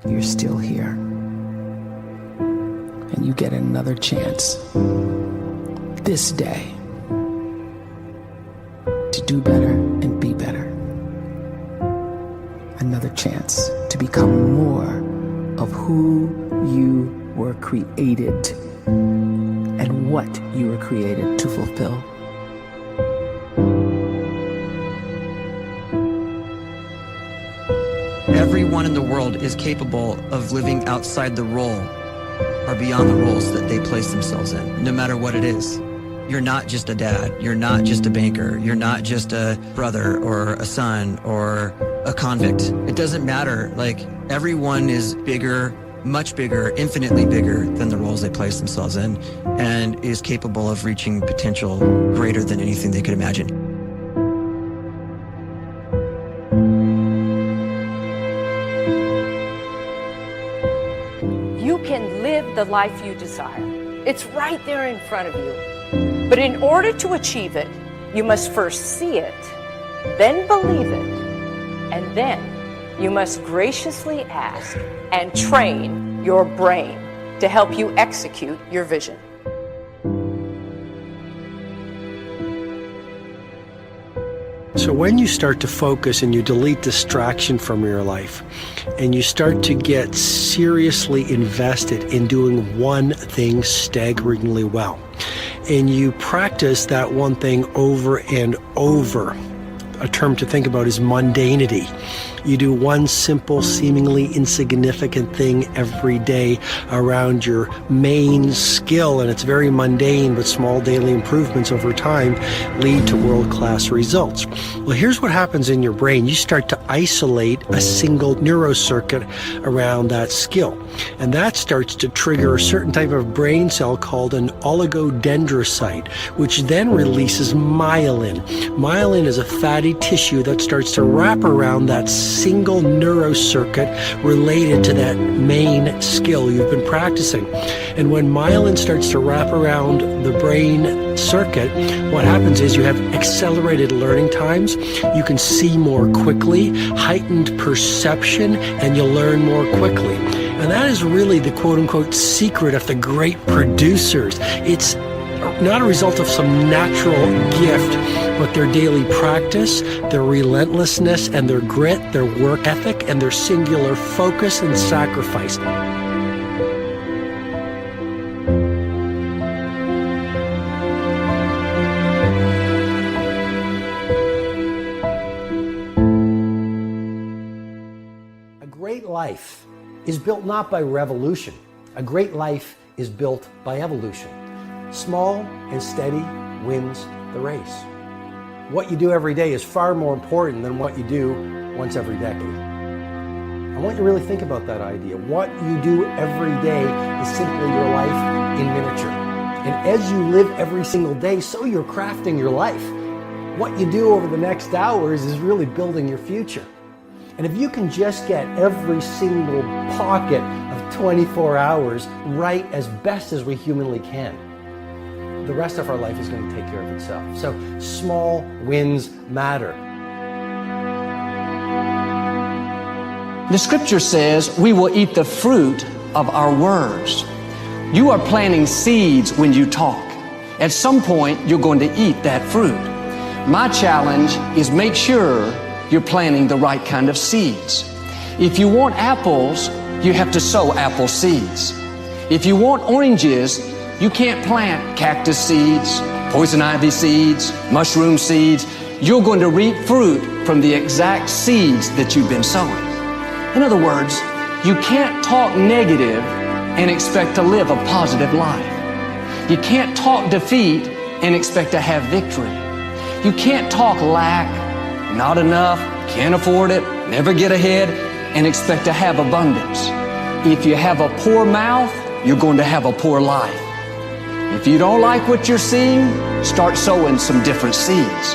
you're still here. And you get another chance this day to do better and be better. Another chance to become more of who you were created and what you were created to fulfill. Everyone in the world is capable of living outside the role or beyond the roles that they place themselves in, no matter what it is. You're not just a dad, you're not just a banker, you're not just a brother or a son or a convict. It doesn't matter. Like, everyone is bigger, much bigger, infinitely bigger than the roles they place themselves in, and is capable of reaching potential greater than anything they could imagine. You can live the life you desire. It's right there in front of you. But in order to achieve it, you must first see it, then believe it, and then you must graciously ask and train your brain to help you execute your vision. So when you start to focus and you delete distraction from your life, and you start to get seriously invested in doing one thing staggeringly well, and you practice that one thing over and over, a term to think about is mundanity. You do one simple, seemingly insignificant thing every day around your main skill, and it's very mundane, but small daily improvements over time lead to world-class results. Well, here's what happens in your brain. You start to isolate a single neurocircuit around that skill, and that starts to trigger a certain type of brain cell called an oligodendrocyte, which then releases myelin. Myelin is a fatty tissue that starts to wrap around that single neurocircuit related to that main skill you've been practicing. And when myelin starts to wrap around the brain circuit, what happens is you have accelerated learning times, you can see more quickly, heightened perception, and you'll learn more quickly. And that is really the quote-unquote secret of the great producers. It's not a result of some natural gift, but their daily practice, their relentlessness and their grit, their work ethic, and their singular focus and sacrifice. A great life is built not by revolution. A great life is built by evolution. Small and steady wins the race. What you do every day is far more important than what you do once every decade. I want you to really think about that idea. What you do every day is simply your life in miniature. And as you live every single day, so you're crafting your life. What you do over the next hours is really building your future. And if you can just get every single pocket of 24 hours right as best as we humanly can, the rest of our life is going to take care of itself. So small wins matter. The scripture says we will eat the fruit of our words. You are planting seeds when you talk. At some point, you're going to eat that fruit. My challenge is make sure you're planting the right kind of seeds. If you want apples, you have to sow apple seeds. If you want oranges, you can't plant cactus seeds, poison ivy seeds, mushroom seeds. You're going to reap fruit from the exact seeds that you've been sowing. In other words, you can't talk negative and expect to live a positive life. You can't talk defeat and expect to have victory. You can't talk lack, not enough, can't afford it, never get ahead, and expect to have abundance. If you have a poor mouth, you're going to have a poor life. If you don't like what you're seeing, start sowing some different seeds.